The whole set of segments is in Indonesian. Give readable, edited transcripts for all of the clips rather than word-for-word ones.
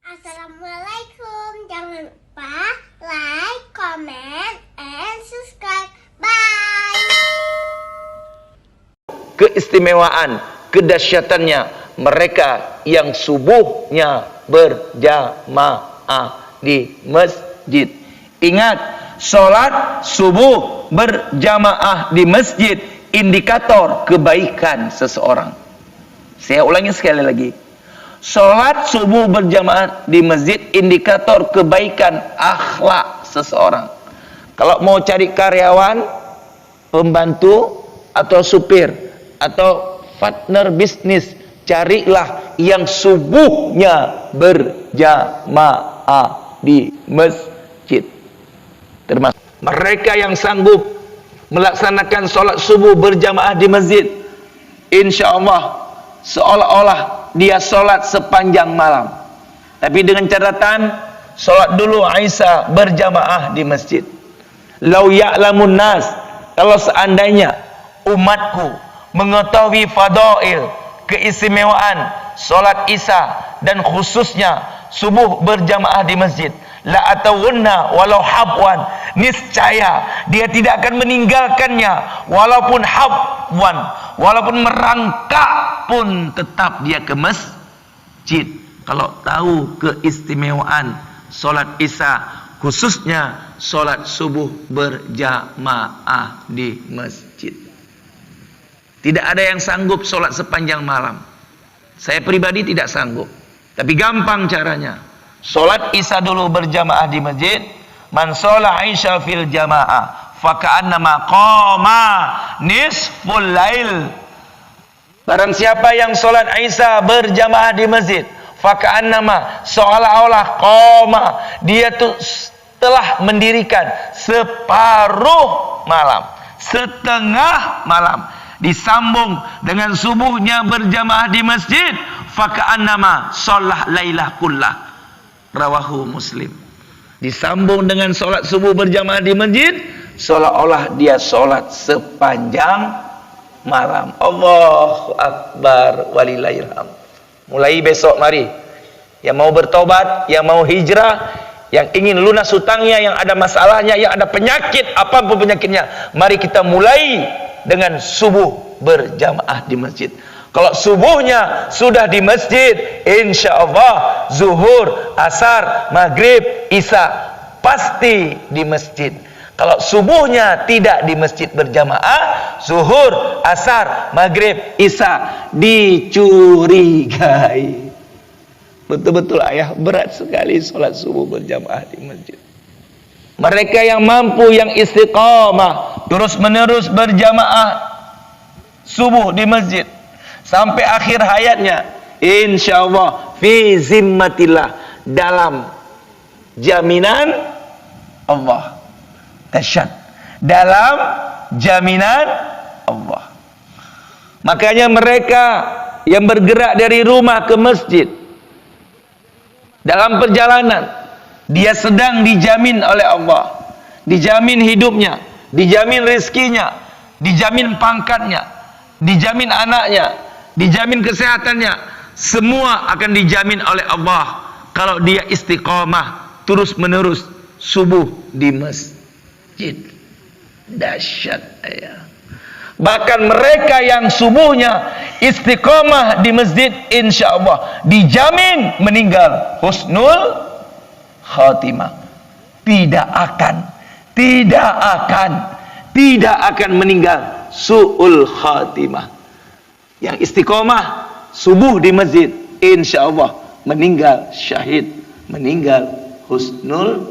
Assalamualaikum. Jangan lupa like, comment, and subscribe. Bye. Keistimewaan, kedahsyatannya mereka yang subuhnya berjamaah di masjid. Ingat, sholat subuh berjamaah di masjid indikator kebaikan seseorang. Saya ulangi sekali lagi. Sholat subuh berjamaah di masjid indikator kebaikan akhlak seseorang. Kalau mau cari karyawan, pembantu, atau supir, atau partner bisnis, carilah yang subuhnya berjamaah di masjid. Termasuk mereka yang sanggup melaksanakan sholat subuh berjamaah di masjid, insya Allah seolah-olah dia sholat sepanjang malam. Tapi dengan catatan, sholat dulu Aisyah berjamaah di masjid. Lau ya'lamun nas, kalau seandainya umatku mengetahui fadail, keistimewaan sholat Isya dan khususnya subuh berjamaah di masjid, la atawunna walau habwan, niscaya dia tidak akan meninggalkannya walaupun habwan, walaupun merangkak pun tetap dia ke masjid. Kalau tahu keistimewaan sholat Isya, khususnya sholat subuh berjamaah di masjid. Tidak ada yang sanggup sholat sepanjang malam. Saya pribadi tidak sanggup, tapi gampang caranya. Sholat Isya dulu berjamaah di masjid. Man sholat Isya fil jamaah faka'annama qama nisful lail. Barang siapa yang sholat Isya berjamaah di masjid, faka'annama, seolah-olah qama, dia tuh telah mendirikan separuh malam, setengah malam. Disambung dengan subuhnya berjamaah di masjid, faka'annama sholah lailah kullah. Rawahu Muslim. Disambung dengan sholat subuh berjamaah di masjid, seolah-olah dia sholat sepanjang malam. Allahu Akbar walillahilham. Mulai besok mari, yang mau bertobat, yang mau hijrah, yang ingin lunas hutangnya, yang ada masalahnya, yang ada penyakit, apapun penyakitnya, mari kita mulai dengan subuh berjamaah di masjid. Kalau subuhnya sudah di masjid, insya Allah zuhur, asar, maghrib, isya pasti di masjid. Kalau subuhnya tidak di masjid berjamaah, zuhur, asar, maghrib, isya dicurigai. Betul-betul ayah, berat sekali sholat subuh berjamaah di masjid. Mereka yang mampu, yang istiqamah, terus menerus berjamaah subuh di masjid sampai akhir hayatnya, insya Allah fi zimmatillah, dalam jaminan Allah. Dahsyat, dalam jaminan Allah. Makanya mereka yang bergerak dari rumah ke masjid, dalam perjalanan dia sedang dijamin oleh Allah, dijamin hidupnya, dijamin rezekinya, dijamin pangkatnya, dijamin anaknya, dijamin kesehatannya, semua akan dijamin oleh Allah kalau dia istiqamah terus menerus subuh di masjid. Dahsyat ya. Bahkan mereka yang subuhnya istiqamah di masjid, insya Allah dijamin meninggal husnul khatimah. Tidak akan meninggal su'ul khatimah. Yang istiqamah subuh di masjid, insya Allah meninggal syahid, meninggal husnul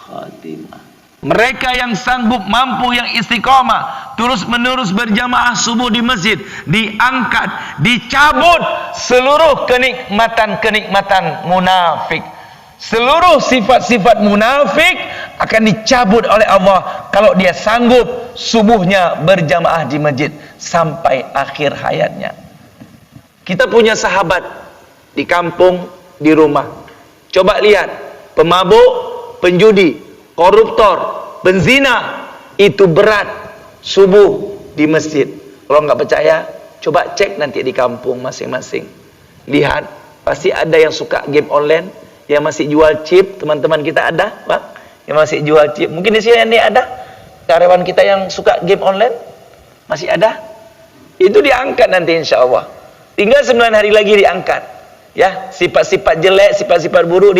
khatimah. Mereka yang sanggup, mampu, yang istiqamah terus menerus berjamaah subuh di masjid, diangkat, dicabut seluruh kenikmatan munafik. Seluruh sifat-sifat munafik akan dicabut oleh Allah kalau dia sanggup subuhnya berjamaah di masjid sampai akhir hayatnya. Kita punya sahabat di kampung, di rumah. Coba lihat, pemabuk, penjudi, koruptor, penzina, itu berat subuh di masjid. Kalau nggak percaya, coba cek nanti di kampung masing-masing. Lihat, pasti ada yang suka game online, Yang masih jual chip, teman-teman kita ada, Pak? Yang masih jual chip. Mungkin di sini ini ada karyawan kita yang suka game online. Masih ada? Itu diangkat nanti insya Allah. Tinggal 9 hari lagi diangkat. Ya, sifat-sifat jelek, sifat-sifat buruk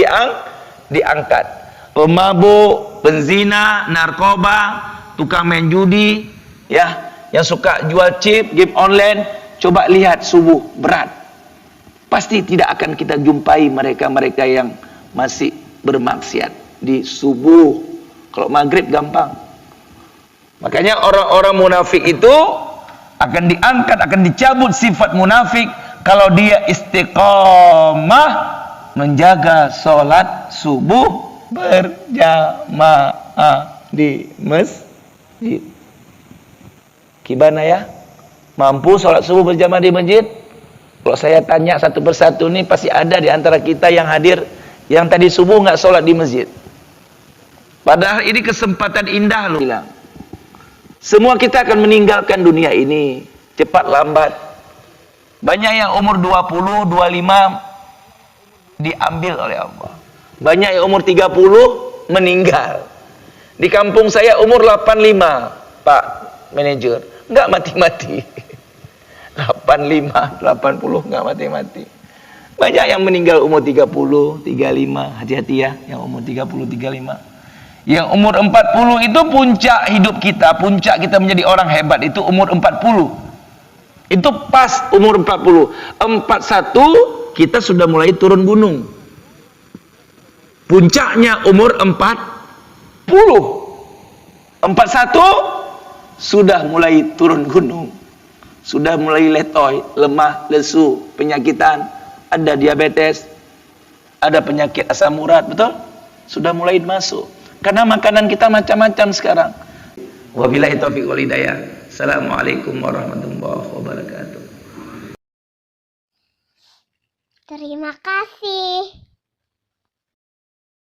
diangkat. Pemabuk, penzina, narkoba, tukang main judi, ya, yang suka jual chip, game online, coba lihat subuh berat. Pasti tidak akan kita jumpai mereka-mereka yang masih bermaksiat di subuh. Kalau maghrib gampang. Makanya orang-orang munafik itu akan diangkat, akan dicabut sifat munafik kalau dia istiqamah menjaga sholat subuh berjamaah di masjid. Gimana ya? Mampu sholat subuh berjamaah di masjid? Kalau saya tanya satu persatu nih, pasti ada di antara kita yang hadir yang tadi subuh nggak sholat di masjid. Padahal ini kesempatan indah loh. Semua kita akan meninggalkan dunia ini cepat lambat. Banyak yang umur 20, 25 diambil oleh Allah. Banyak yang umur 30 meninggal. Di kampung saya umur 85, Pak Manajer. Enggak mati-mati. 85, 80 enggak mati-mati. Banyak yang meninggal umur 30, 35. Hati-hati ya yang umur 30, 35. Yang umur 40 itu puncak hidup kita, puncak kita menjadi orang hebat itu umur 40. Itu pas umur 40. 41 kita sudah mulai turun gunung. Puncaknya umur 40. 41 sudah mulai turun gunung. Sudah mulai letoy, lemah, lesu, penyakitan, ada diabetes, ada penyakit asam urat, betul? Sudah mulai masuk. Karena makanan kita macam-macam sekarang. Wabillahi taufiq wal hidayah. Assalamualaikum warahmatullahi wabarakatuh. Terima kasih.